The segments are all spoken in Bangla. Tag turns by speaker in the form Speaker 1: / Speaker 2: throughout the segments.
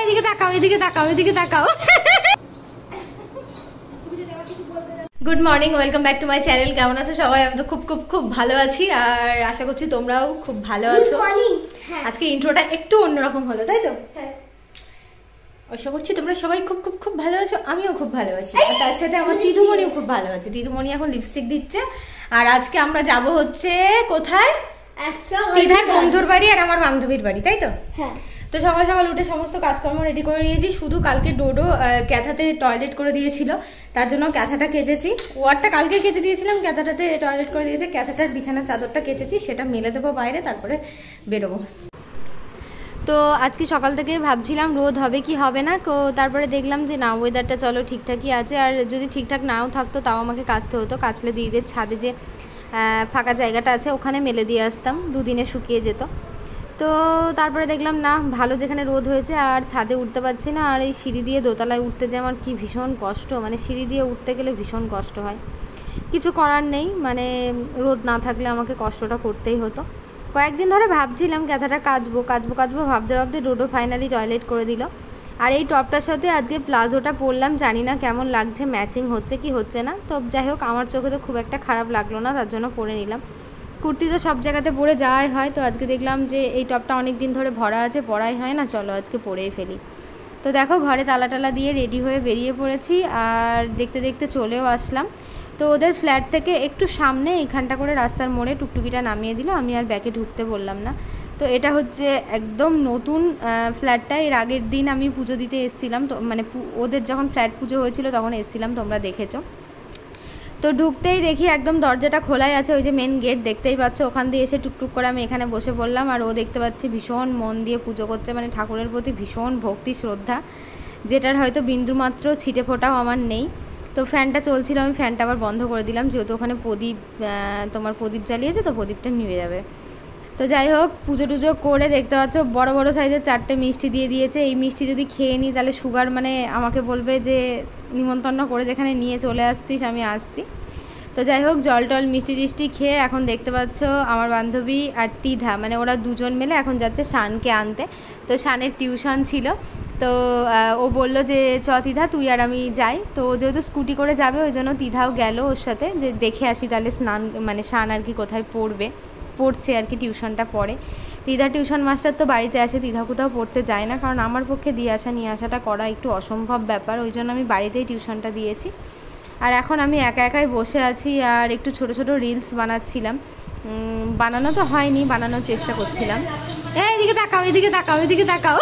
Speaker 1: এদিকে তাকাও, এদিকে তাকাও, এদিকে তাকাও। Good morning, welcome back to my channel. কেমন আছো সবাই? আমি তো খুব খুব খুব ভালো আছি, আর আশা করছি তোমরাও খুব ভালো আছো। আজকে ইন্ট্রোটা একটু অন্যরকম হলো, তাই তো? আশা করছি তোমরা সবাই খুব খুব খুব ভালো আছো, আমিও খুব ভালো আছি। আর তার সাথে আমার দিদুমণিও খুব ভালো আছে। দিদুমণি এখন লিপস্টিক দিচ্ছে। আর আজকে আমরা যাব হচ্ছে কোথায়? দিদার বন্ধুর বাড়ি আর আমার বান্ধবীর বাড়ি, তাই তো?
Speaker 2: হ্যাঁ।
Speaker 1: তো সকাল সকাল উঠে সমস্ত কাজকর্ম রেডি করে নিয়েছি। শুধু কালকে ডোডো ক্যাথাতে টয়লেট করে দিয়েছিল, তার জন্য ক্যাথাটা কেচেছি। ওয়ারটা কালকে কেচে দিয়েছিলাম, ক্যাথাটাতে টয়লেট করে দিয়েছে। ক্যাথাটার বিছানার চাদরটা কেচেছি, সেটা মেলে দেবো বাইরে, তারপরে বেরোবো। তো আজকে সকাল থেকে ভাবছিলাম রোদ হবে কি হবে না, তো তারপরে দেখলাম যে না, ওয়েদারটা চলো ঠিকঠাকই আছে। আর যদি ঠিকঠাক নাও থাকতো তাও আমাকে কাচতে হতো। কাচলে দিদিদের ছাদে যে ফাঁকা জায়গাটা আছে ওখানে মেলে দিয়ে আসতাম, দুদিনে শুকিয়ে যেত। তো তারপরে দেখলাম না, ভালো যেখানে রোদ হয়েছে, আর ছাদে উঠতে পারছি না। আর এই সিঁড়ি দিয়ে দোতলায় উঠতে যে আমার কি ভীষণ কষ্ট, মানে সিঁড়ি দিয়ে উঠতে গেলে ভীষণ কষ্ট হয়। কিছু করার নেই, মানে রোদ না থাকলে আমাকে কষ্টটা করতেই হতো। কয়েকদিন ধরে ভাবছিলাম ক্যাথাটা কাচবো কাচবো কাচবো, ভাবতে ভাবতে ডোডো ফাইনালি টয়লেট করে দিল। আর এই টপটার সাথে আজকে প্লাজোটা পরলাম, জানি না কেমন লাগছে, ম্যাচিং হচ্ছে কি হচ্ছে না। তো যাই হোক, আমার চোখে তো খুব একটা খারাপ লাগলো না, তার জন্য পরে নিলাম। কুর্তি তো সব জায়গাতে পরে যাওয়াই হয়, তো আজকে দেখলাম যে এই টপটা অনেক দিন ধরে ভরা আছে, পরাই হয় না, চলো আজকে পরেই ফেলি। তো দেখো, ঘরে তালা টালা দিয়ে রেডি হয়ে বেরিয়ে পড়েছি, আর দেখতে দেখতে চলেও আসলাম। তো ওদের ফ্ল্যাট থেকে একটু সামনে এইখানটা করে রাস্তার মোড়ে টুকটুকিটা নামিয়ে দিল, আমি আর ব্যাকে ঢুকতে বললাম না। তো এটা হচ্ছে একদম নতুন ফ্ল্যাটটা। এর আগের দিন আমি পুজো দিতে এসেছিলাম, তো মানে ওদের যখন ফ্ল্যাট পুজো হয়েছিল তখন এসেছিলাম, তোমরা দেখেছো। তো ঢুকতেই দেখি একদম দরজাটা খোলাই আছে, ওই যে মেন গেট দেখতেই পাচ্ছ, ওখান দিয়ে এসে টুকটুক করে আমি এখানে বসে পড়লাম। আর ও দেখতে পাচ্ছি ভীষণ মন দিয়ে পুজো করছে, মানে ঠাকুরের প্রতি ভীষণ ভক্তি শ্রদ্ধা, যেটার হয়তো বিন্দুমাত্র ছিটে ফোটাও আমার নেই। তো ফ্যানটা চলছিল, আমি ফ্যানটা আবার বন্ধ করে দিলাম, যেহেতু ওখানে তোমার প্রদীপ জ্বালিয়েছে, তো প্রদীপটা নিভে যাবে। তো যাই হোক, পুজো টুজো করে দেখতে পাচ্ছ বড় বড় সাইজের 4টে মিষ্টি দিয়ে দিয়েছে। এই মিষ্টি যদি খেয়ে নিই তাহলে সুগার, মানে আমাকে বলবে যে নিমন্ত্রণ করে যেখানে নিয়ে চলে আসছিস, আমি আসছি। তো যাই হোক, জল টল মিষ্টি টিষ্টি খেয়ে এখন দেখতে পাচ্ছ আমার বান্ধবী আর তিধা, মানে ওরা দুজন মিলে এখন যাচ্ছে শানকে আনতে। তো শানের টিউশন ছিল, তো ও বললো যে চ তিধা তুই আর আমি যাই। তো যেহেতু স্কুটি করে যাবে, ওই জন্য তিধাও গেল ওর সাথে, যে দেখে আসি তাহলে স্নান, মানে শান আর কি কোথায় পড়ছে আর কি, টিউশনটা পড়ে। তিধা টিউশন মাস্টার তো বাড়িতে আসে, তিধা কোথাও পড়তে যায় না, কারণ আমার পক্ষে দিয়ে আসা নিয়ে আসাটা করা একটু অসম্ভব ব্যাপার, ওই জন্য আমি বাড়িতেই টিউশনটা দিয়েছি। আর এখন আমি একা একাই বসে আছি, আর একটু ছোট ছোট রিলস বানাচ্ছিলাম। বানানো তো হয়নি, বানানোর চেষ্টা করছিলাম। এদিকে তাকাও, এদিকে তাকাও, এদিকে তাকাও।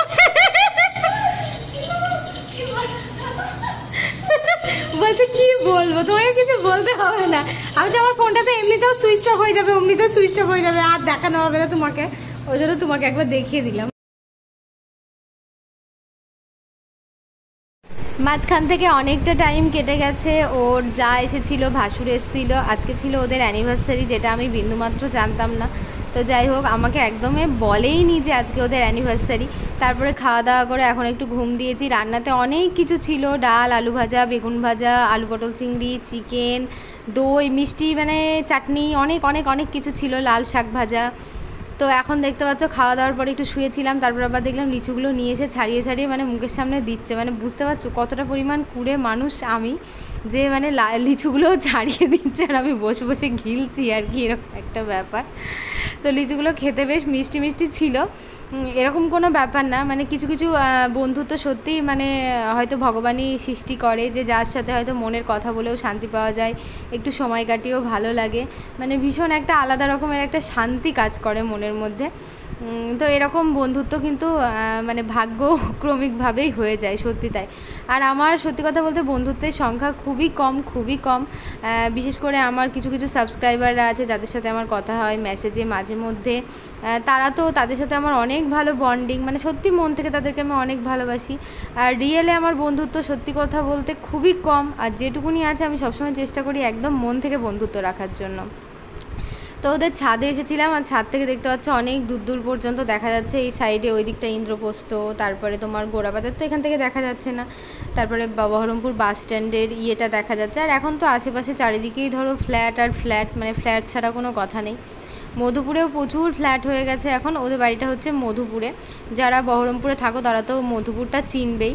Speaker 1: বলছে কি বলবো, তোমাকে কিছু বলতে হবে না। আমি যে আমার ফোনটা তো এমনিতেও সুইচ অফ হয়ে যাবে, এমনিতেও সুইচ অফ হয়ে যাবে, আর দেখানো হবে না তোমাকে, ওই জন্য তোমাকে একবার দেখিয়ে দিলাম। মাঝখান থেকে অনেকটা টাইম কেটে গেছে, ওর যা এসেছিল, ভাসুর এসেছিল, আজকে ছিল ওদের অ্যানিভার্সারি, যেটা আমি বিন্দুমাত্র জানতাম না। তো যাই হোক, আমাকে একদমই বলেই নি যে আজকে ওদের অ্যানিভার্সারি। তারপরে খাওয়া দাওয়া করে এখন একটু ঘুম দিয়েছি। রান্নাতে অনেক কিছু ছিল, ডাল, আলু ভাজা, বেগুন ভাজা, আলু পটল চিংড়ি, চিকেন, দই, মিষ্টি, মানে চাটনি, অনেক অনেক অনেক কিছু ছিল, লাল শাক ভাজা। তো এখন দেখতে পাচ্ছ খাওয়া দাওয়ার পরে একটু শুয়েছিলাম, তারপর আবার দেখলাম লিচুগুলো নিয়ে এসে ছাড়িয়ে ছাড়িয়ে মানে মুখের সামনে দিচ্ছে, মানে বুঝতে পারছো কতটা পরিমাণ কুড়ে মানুষ আমি, যে মানে লিচুগুলোও ছাড়িয়ে দিচ্ছে আর আমি বসে বসে গিলছি আর কি, এরকম একটা ব্যাপার। তো লিচুগুলো খেতে বেশ মিষ্টি মিষ্টি ছিল, এরকম কোনো ব্যাপার না, মানে কিছু কিছু বন্ধুত্ব সত্যিই মানে হয়তো ভগবানই সৃষ্টি করে, যে যার সাথে হয়তো মনের কথা বলেও শান্তি পাওয়া যায়, একটু সময় কাটিয়েও ভালো লাগে, মানে ভীষণ একটা আলাদা রকমের একটা শান্তি কাজ করে মনের মধ্যে। তো এরকম বন্ধুত্ব কিন্তু মানে ভাগ্যক্রমিকভাবেই হয়ে যায়, সত্যি তাই। আর আমার সত্যি কথা বলতে বন্ধুত্বের সংখ্যা খুবই কম, খুবই কম। বিশেষ করে আমার কিছু কিছু সাবস্ক্রাইবাররা আছে যাদের সাথে আমার কথা হয় মেসেজে মাঝে মধ্যে, তারা তো, তাদের সাথে আমার অনেক ভালো বন্ডিং, মানে সত্যি মন থেকে তাদেরকে আমি অনেক ভালোবাসি। আর রিয়েলে আমার বন্ধুত্ব সত্যি কথা বলতে খুবই কম, আর যেটুকুনি আছে আমি সবসময় চেষ্টা করি একদম মন থেকে বন্ধুত্ব রাখার জন্য। তো ওদের ছাদে এসেছিলাম, আর ছাদ থেকে দেখতে পাচ্ছ অনেক দূর দূর পর্যন্ত দেখা যাচ্ছে, এই সাইডে ওই দিকটা ইন্দ্রপ্রস্থ, তারপরে তোমার গোড়াবাজার তো এখান থেকে দেখা যাচ্ছে না, তারপরে বহরমপুর বাস স্ট্যান্ডের ইয়েটা দেখা যাচ্ছে। আর এখন তো আশেপাশে চারিদিকেই ধরো ফ্ল্যাট আর ফ্ল্যাট, মানে ফ্ল্যাট ছাড়া কোনো কথা নেই। মধুপুরেও প্রচুর ফ্ল্যাট হয়ে গেছে এখন। ওদের বাড়িটা হচ্ছে মধুপুরে, যারা বহরমপুরে থাকো তারা তো মধুপুরটা চিনবেই।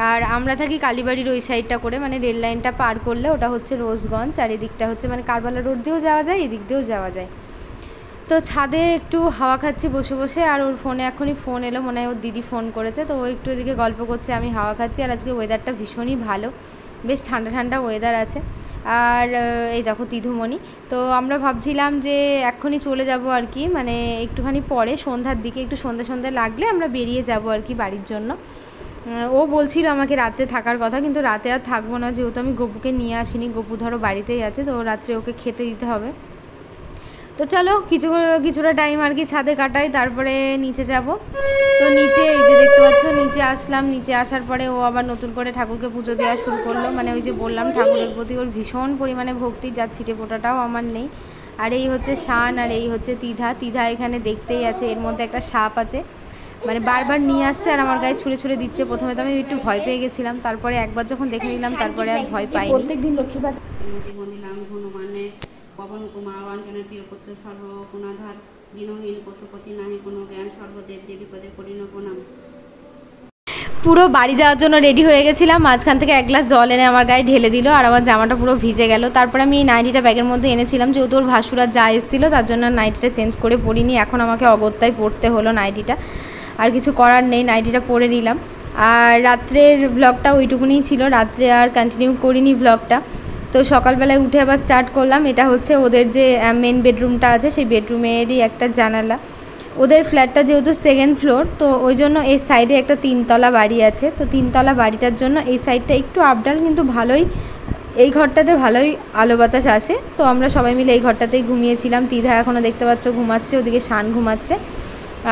Speaker 1: আর আমরা থাকি কালীবাড়ির ওই সাইডটা করে, মানে রেল লাইনটা পার করলে ওটা হচ্ছে রোজগঞ্জ, আর এদিকটা হচ্ছে মানে কারবালা রোড দিয়েও যাওয়া যায়, এদিক দিয়েও যাওয়া যায়। তো ছাদে একটু হাওয়া খাচ্ছি বসে বসে, আর ওর ফোনে এখনই ফোন এলো, মনে হয় ওর দিদি ফোন করেছে, তো ও একটু এদিকে গল্প করছে, আমি হাওয়া খাচ্ছি। আর আজকে ওয়েদারটা ভীষণই ভালো, বেশ ঠান্ডা ঠান্ডা ওয়েদার আছে। আর এই দেখো তিধুমণি, তো আমরা ভাবছিলাম যে এক্ষুনি চলে যাব আর কি, মানে একটুখানি পরে সন্ধ্যার দিকে, একটু সন্ধ্যা সন্ধ্যা লাগলে আমরা বেরিয়ে যাব আর কি বাড়ির জন্য। ও বলছিল আমাকে রাত্রে থাকার কথা, কিন্তু রাতে আর থাকবো না, যেহেতু আমি গপুকে নিয়ে আসিনি, গপু ধরো বাড়িতেই আছে, তো রাত্রে ওকে খেতে দিতে হবে। তো চলো কিছুটা টাইম আর কি ছাদে কাটাই, তারপরে নিচে যাব। তো নিচে এই যে দেখতে পাচ্ছ নিচে আসলাম, নিচে আসার পরে ও আবার নতুন করে ঠাকুরকে পুজো দেওয়া শুরু করলো। মানে ওই যে বললাম ঠাকুরের প্রতি ওর ভীষণ পরিমাণে ভক্তি, যার ছিটে ফোঁটাটাও আমার নেই। আর এই হচ্ছে শান, আর এই হচ্ছে তিধা এখানে দেখতেই আছে, এর মধ্যে একটা সাপ আছে, মানে বারবার নিয়ে আসছে আর আমার গায়ে ছুঁড়ে ছুঁড়ে দিচ্ছে। প্রথমে তো আমি একটু ভয় পেয়ে গেছিলাম, তারপরে একবার যখন দেখে নিলাম তারপরে আর ভয় পাইনি। প্রত্যেকদিন লক্ষ্মী বাজার
Speaker 2: পবন কুমার অঞ্জনের প্রিয় পুত্র সর্বগুণাধার দীনহীন পশুপতি নাহি কোনো জ্ঞান সর্বদেব দেবী পদে করিন প্রণাম।
Speaker 1: পুরো বাড়ি যাওয়ার জন্য রেডি হয়ে গেছিলাম, মাঝখান থেকে এক গ্লাস জল এনে আমার গায়ে ঢেলে দিল, আর আমার জামাটা পুরো ভিজে গেল। তারপরে আমি এই নাইটিটা ব্যাগের মধ্যে এনেছিলাম, যেহেতু ওর ভাসুরা যা এসেছিল তার জন্য নাইটিটা চেঞ্জ করে পরিনি, এখন আমাকে অগত্যায় পরতে হলো নাইটিটা, আর কিছু করার নেই, নাইটিটা পরে নিলাম। আর রাত্রের ব্লগটা ওইটুকুনিই ছিল, রাত্রে আর কন্টিনিউ করিনি ব্লগটা। তো সকালবেলায় উঠে আবার স্টার্ট করলাম। এটা হচ্ছে ওদের যে মেন বেডরুমটা আছে, সেই বেডরুমেরই একটা জানালা। ওদের ফ্ল্যাটটা যেহেতু সেকেন্ড ফ্লোর, তো ওই জন্য এই সাইডে একটা 3তলা বাড়ি আছে, তো 3তলা বাড়িটার জন্য এই সাইডটা একটু আপডাউন, কিন্তু ভালোই, এই ঘরটাতে ভালোই আলো বাতাস আসে। তো আমরা সবাই মিলে এই ঘরটাতেই ঘুমিয়েছিলাম। তিধা এখনও দেখতে পাচ্ছ ঘুমাচ্ছে, ওদিকে শান ঘুমাচ্ছে,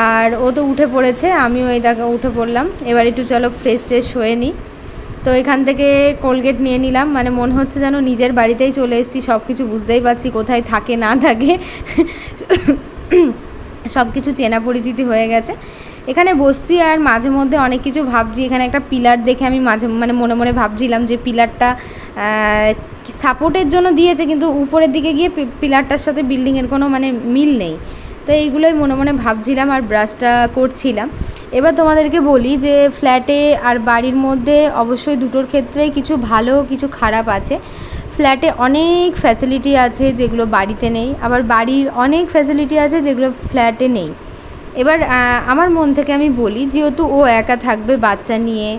Speaker 1: আর ও তো উঠে পড়েছে, আমিও এই দেখো উঠে পড়লাম। এবার একটু চলো ফ্রেশ ট্রেশ হয়ে নিই। তো এখান থেকে কোলগেট নিয়ে নিলাম, মানে মনে হচ্ছে যেন নিজের বাড়িতেই চলে এসেছি, সব কিছু বুঝতেই পারছি কোথায় থাকে না থাকে, সব কিছু চেনা পরিচিতি হয়ে গেছে। এখানে বসছি আর মাঝে মধ্যে অনেক কিছু ভাবছি। এখানে একটা পিলার দেখে আমি মানে মনে মনে ভাবছিলাম যে পিলারটা সাপোর্টের জন্য দিয়েছে, কিন্তু উপরের দিকে গিয়ে পিলারটার সাথে বিল্ডিংয়ের কোনো মানে মিল নেই। তো এইগুলোই মনে মনে ভাবছিলাম আর ব্রাশটা করছিলাম। এবার তোমাদেরকে বলি যে ফ্ল্যাটে আর বাড়ির মধ্যে অবশ্যই দুটোর ক্ষেত্রেই কিছু ভালো কিছু খারাপ আছে। ফ্ল্যাটে অনেক ফ্যাসিলিটি আছে যেগুলো বাড়িতে নেই, আবার বাড়ির অনেক ফ্যাসিলিটি আছে যেগুলো ফ্ল্যাটে নেই। এবার আমার মন থেকে আমি বলি, যেহেতু ও একা থাকবে বাচ্চা নিয়ে,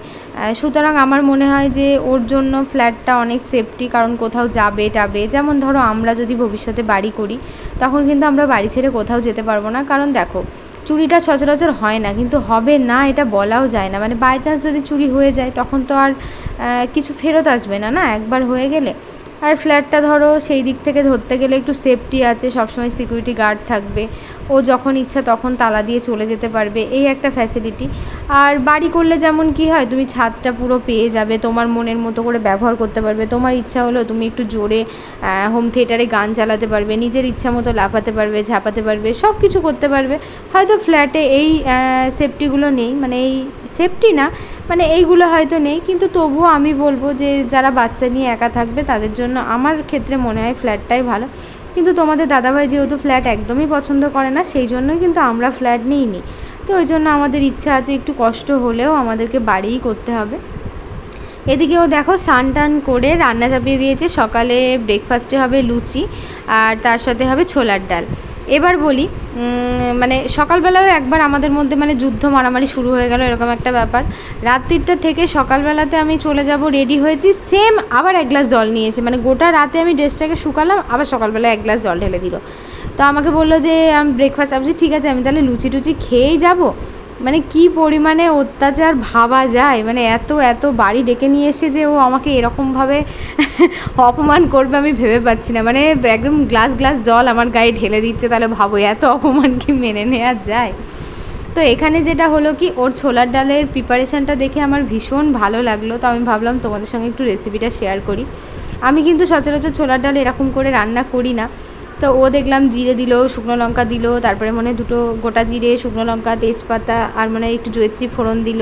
Speaker 1: সুতরাং আমার মনে হয় যে ওর জন্য ফ্ল্যাটটা অনেক সেফটি, কারণ কোথাও যাবে টাবে, যেমন ধরো আমরা যদি ভবিষ্যতে বাড়ি করি তখন কিন্তু আমরা বাড়ি ছেড়ে কোথাও যেতে পারবো না। কারণ দেখো চুরিটা সচরাচর হয় না, কিন্তু হবে না এটা বলাও যায় না, মানে বাই চান্স যদি চুরি হয়ে যায় তখন তো আর কিছু ফেরত আসবে না, না একবার হয়ে গেলে। আর ফ্ল্যাটটা ধরো সেই দিক থেকে ধরতে গেলে একটু সেফটি আছে, সবসময় সিকিউরিটি গার্ড থাকবে, ও যখন ইচ্ছা তখন তালা দিয়ে চলে যেতে পারবে, এই একটা ফ্যাসিলিটি। আর বাড়ি করলে যেমন কি হয়, তুমি ছাদটা পুরো পেয়ে যাবে, তোমার মনের মতো করে ব্যবহার করতে পারবে, তোমার ইচ্ছা হলো তুমি একটু জোরে হোম থিয়েটারে গান চালাতে পারবে, নিজের ইচ্ছা মতো লাফাতে পারবে, ঝাঁপাতে পারবে, সব কিছু করতে পারবে। হয়তো ফ্ল্যাটে এই সেফটিগুলো নেই, মানে এই সেফটি না, মানে এইগুলো হয়তো নেই, কিন্তু তবুও আমি বলবো যে যারা বাচ্চা নিয়ে একা থাকবে তাদের জন্য আমার ক্ষেত্রে মনে হয় ফ্ল্যাটটাই ভালো। কিন্তু তোমাদের দাদাভাই যেহেতু ফ্ল্যাট একদমই পছন্দ করে না, সেই জন্যই কিন্তু আমরা ফ্ল্যাট নিইনি। তো ওই জন্য আমাদের ইচ্ছা আছে, একটু কষ্ট হলেও আমাদেরকে বাড়িই করতে হবে। এদিকেও দেখো স্নান টান করে রান্না চাপিয়ে দিয়েছে, সকালে ব্রেকফাস্টে হবে লুচি আর তার সাথে হবে ছোলার ডাল। এবার বলি, মানে সকালবেলাও একবার আমাদের মধ্যে মানে যুদ্ধ মারামারি শুরু হয়ে গেল, এরকম একটা ব্যাপার। রাত্রিটা থেকে সকালবেলাতে আমি চলে যাব রেডি হয়েছি, সেম আবার এক গ্লাস জল নিয়েছে, মানে গোটা রাতে আমি ড্রেসটাকে শুকালাম, আবার সকালবেলা এক গ্লাস জল ঢেলে দিল। তো আমাকে বললো যে আমি ব্রেকফাস্ট, আমি ঠিক আছে আমি তাহলে লুচি টুচি খেয়েই যাব। মানে কি পরিমাণে অত্যাচার ভাবা যায়, মানে এত এত বাড়ি ডেকে নিয়ে এসে যে ও আমাকে এরকমভাবে অপমান করবে আমি ভেবে পাচ্ছি না, মানে একদম গ্লাস গ্লাস জল আমার গায়ে ঢেলে দিচ্ছে, তাহলে ভাবো এত অপমান কি মেনে নেওয়া যায়। তো এখানে যেটা হলো কি, ওর ছোলার ডালের প্রিপারেশানটা দেখে আমার ভীষণ ভালো লাগলো, তো আমি ভাবলাম তোমাদের সঙ্গে একটু রেসিপিটা শেয়ার করি। আমি কিন্তু সচরাচর ছোলার ডাল এরকম করে রান্না করি না। তো ও দেখলাম জিরে দিল, শুকনো লঙ্কা দিল, তারপরে মানে দুটো গোটা জিরে, শুকনো লঙ্কা, তেজপাতা আর মানে একটু জয়িত্রী ফোড়ন দিল,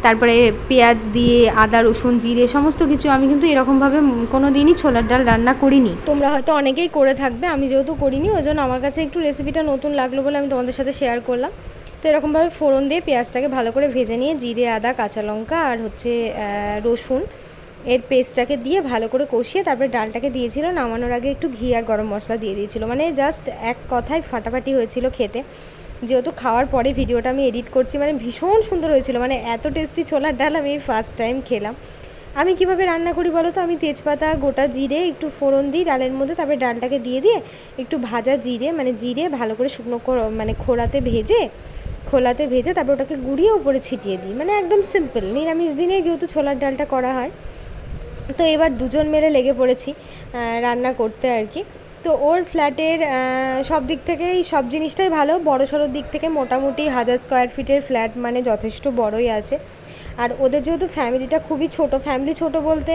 Speaker 1: তারপরে পেঁয়াজ দিয়ে আদা রসুন জিরে সমস্ত কিছু। আমি কিন্তু এরকমভাবে কোনো দিনই ছোলার ডাল রান্না করিনি, তোমরা হয়তো অনেকেই করে থাকবে, আমি যেহেতু করিনি ওই জন্য আমার কাছে একটু রেসিপিটা নতুন লাগলো বলে আমি তোমাদের সাথে শেয়ার করলাম। তো এরকমভাবে ফোড়ন দিয়ে পেঁয়াজটাকে ভালো করে ভেজে নিয়ে জিরে আদা কাঁচা লঙ্কা আর হচ্ছে রসুন এর পেস্টটাকে দিয়ে ভালো করে কষিয়ে তারপরে ডালটাকে দিয়েছিল। নামানোর আগে একটু ঘি আর গরম মশলা দিয়ে দিয়েছিল, মানে জাস্ট এক কথায় ফাটাফাটি হয়েছিল খেতে। যেহেতু খাওয়ার পরে ভিডিওটা আমি এডিট করছি, মানে ভীষণ সুন্দর হয়েছিল, মানে এত টেস্টি ছোলার ডাল আমি ফার্স্ট টাইম খেলাম। আমি কিভাবে রান্না করি বলো তো, আমি তেজপাতা গোটা জিরে একটু ফোড়ন দিই ডালের মধ্যে, তারপরে ডালটাকে দিয়ে একটু ভাজা জিরে মানে জিরে ভালো করে শুকনো মানে খোলাতে ভেজে তারপর ওটাকে গুঁড়িয়ে উপরে ছিটিয়ে দিই, মানে একদম সিম্পল নিরামিষ দিনেই যেহেতু ছোলার ডালটা করা হয়। তো এবার দুজন মিলে লেগে পড়েছি রান্না করতে আর কি। তো ওর ফ্ল্যাটের সব দিক থেকেই সব জিনিসটাই ভালো, বড়সড়র দিক থেকে মোটামুটি 1000 স্কোয়ার ফিটের ফ্ল্যাট, মানে যথেষ্ট বড়ই আছে। আর ওদের যেহেতু ফ্যামিলিটা খুবই ছোট, ফ্যামিলি ছোট বলতে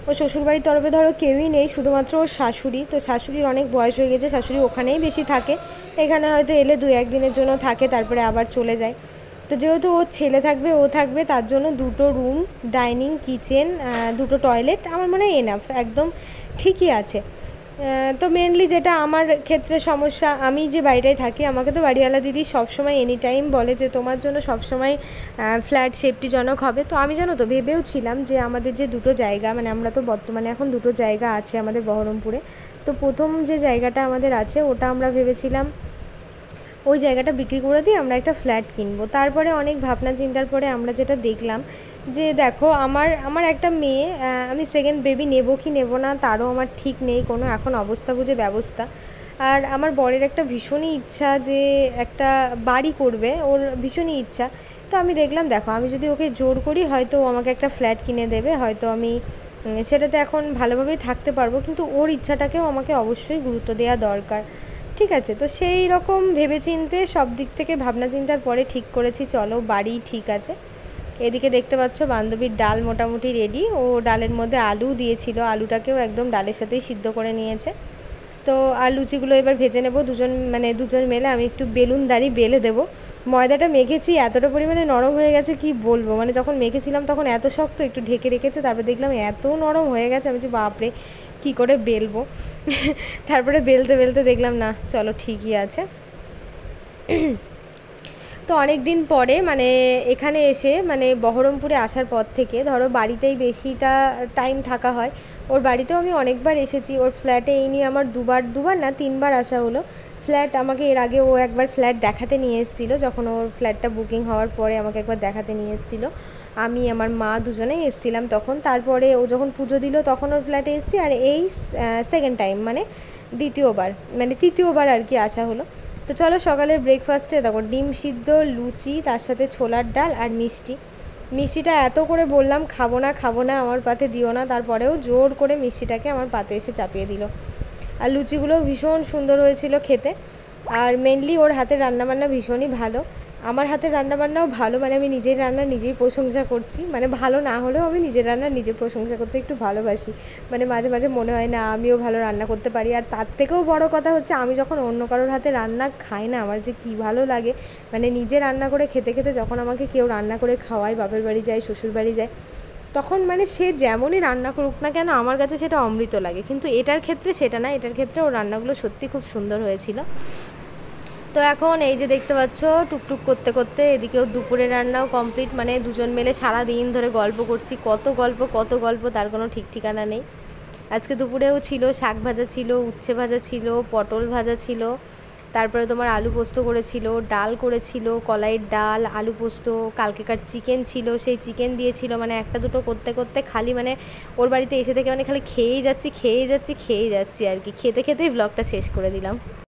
Speaker 1: ও শ্বশুরবাড়ির তরফে ধরো কেউই নেই, শুধুমাত্র ওর শাশুড়ি। তো শাশুড়ির অনেক বয়স হয়ে গেছে, শাশুড়ি ওখানেই বেশি থাকে, এখানে হয়তো এলে 2-1 দিনের জন্য থাকে তারপরে আবার চলে যায়। তো যেহেতু ওর ছেলে থাকবে ও থাকবে, তার জন্য 2টো রুম, ডাইনিং, কিচেন, 2টো টয়লেট আমার মনে হয় এনাফ, একদম ঠিকই আছে। তো মেনলি যেটা আমার ক্ষেত্রে সমস্যা, আমি যে বাড়িটায় থাকি আমাকে তো বাড়িওয়ালা দিদি সবসময় এনি টাইম বলে যে তোমার জন্য সবসময় ফ্ল্যাট সেফটিজনক হবে। তো আমি জানো তো ভেবেও ছিলাম যে আমাদের যে 2টো জায়গা, মানে আমরা তো বর্তমানে এখন 2টো জায়গা আছে আমাদের বহরমপুরে। তো প্রথম যে জায়গাটা আমাদের আছে ওটা আমরা ভেবেছিলাম ওই জায়গাটা বিক্রি করে দিয়ে আমরা একটা ফ্ল্যাট কিনবো। তারপরে অনেক ভাবনা চিন্তার পরে আমরা যেটা দেখলাম যে দেখো আমার একটা মেয়ে, আমি সেকেন্ড বেবি নেব কি নেব না তারও আমার ঠিক নেই কোনো এখন অবস্থা বুঝে ব্যবস্থা। আর আমার বরের একটা ভীষণই ইচ্ছা যে একটা বাড়ি করবে, ওর ভীষণই ইচ্ছা। তো আমি দেখলাম দেখো আমি যদি ওকে জোর করি হয়তো ও আমাকে একটা ফ্ল্যাট কিনে দেবে, হয়তো আমি সেটাতে এখন ভালোভাবেই থাকতে পারবো, কিন্তু ওর ইচ্ছাটাকেও আমাকে অবশ্যই গুরুত্ব দেওয়া দরকার। ঠিক আছে, তো সেই রকম ভেবেচিন্তে সব দিক থেকে ভাবনা চিন্তার পরে ঠিক করেছি চলো বাড়ি ঠিক আছে। এদিকে দেখতে পাচ্ছ বান্ধবীর ডাল মোটামুটি রেডি, ও ডালের মধ্যে আলু দিয়েছিল, আলুটাকেও একদম ডালের সাথেই সিদ্ধ করে নিয়েছে। তো আর লুচিগুলো এবার ভেজে নেব দুজন মেলে, আমি একটু বেলুন দাঁড়ি বেলে দেবো। ময়দাটা মেখেছি এতটা পরিমাণে নরম হয়ে গেছে কি বলবো, মানে যখন মেখেছিলাম তখন এত শক্ত, একটু ঢেকে রেখেছে, তারপর দেখলাম এত নরম হয়ে গেছে, আমি বলছি বাপরে কী করে বেলবো। তারপরে বেলতে দেখলাম না চলো ঠিকই আছে। তো অনেক দিন পরে মানে এখানে এসে মানে বহরমপুরে আসার পর থেকে ধরো বাড়িতেই বেশিটা টাইম থাকা হয়, ওর বাড়িতেও আমি অনেকবার এসেছি, ওর ফ্ল্যাটে এই নিয়ে আমার দুবার না 3বার আসা হলো। ফ্ল্যাট আমাকে এর আগে ও একবার ফ্ল্যাট দেখাতে নিয়ে এসেছিলো, যখন ওর ফ্ল্যাটটা বুকিং হওয়ার পরে আমাকে একবার দেখাতে নিয়ে এসেছিলো, আমি আমার মা দুজনেই এসেছিলাম তখন। তারপরে ও যখন পুজো দিল তখন ওর ফ্ল্যাটে এসেছি, আর এই সেকেন্ড টাইম মানে তৃতীয়বার আর কি আসা হলো। তো চলো সকালের ব্রেকফাস্টে দেখো ডিম সিদ্ধ, লুচি, তার সাথে ছোলার ডাল আর মিষ্টিটা এত করে বললাম খাবো না আমার পাতে দিও না, তারপরেও জোর করে মিষ্টিটাকে আমার পাতে এসে চাপিয়ে দিল। আর লুচিগুলোও ভীষণ সুন্দর হয়েছিল খেতে। আর মেনলি ওর হাতের রান্নাবান্না ভীষণই ভালো, আমার হাতের রান্নাবান্নাও ভালো, মানে আমি নিজের রান্না নিজেই প্রশংসা করছি, মানে ভালো না হলেও আমি নিজের রান্না নিজে প্রশংসা করতে একটু ভালোবাসি, মানে মাঝে মাঝে মনে হয় না আমিও ভালো রান্না করতে পারি। আর তার থেকেও বড় কথা হচ্ছে আমি যখন অন্য কারোর হাতে রান্না খাই না আমার যে কী ভালো লাগে, মানে নিজে রান্না করে খেতে যখন আমাকে কেউ রান্না করে খাওয়ায়, বাপের বাড়ি যায় শ্বশুর বাড়ি যায়, তখন মানে সে যেমনই রান্না করুক না কেন আমার কাছে সেটা অমৃত লাগে। কিন্তু এটার ক্ষেত্রে সেটা না, এটার ক্ষেত্রে ওর রান্নাগুলো সত্যি খুব সুন্দর হয়েছিল। তো এখন এই যে দেখতে পাচ্ছ টুকটুক করতে করতে এদিকেও দুপুরের রান্নাও কমপ্লিট, মানে দুজন মিলে সারা দিন ধরে গল্প করছি, কত গল্প তার কোনো ঠিক ঠিকানা নেই। আজকে দুপুরেও ছিল শাক ভাজা ছিল, উচ্ছে ভাজা ছিল, পটল ভাজা ছিল, তারপরে তোমার আলু পোস্ত করেছিল, ডাল করেছিল, কলাইয়ের ডাল, আলু পোস্ত, কালকেকার চিকেন ছিল, সেই চিকেন দিয়েছিল, মানে একটা দুটো করতে করতে খালি মানে ওর বাড়িতে এসে থেকে মানে খালি খেয়েই যাচ্ছি আর কি, খেতেই ব্লগটা শেষ করে দিলাম।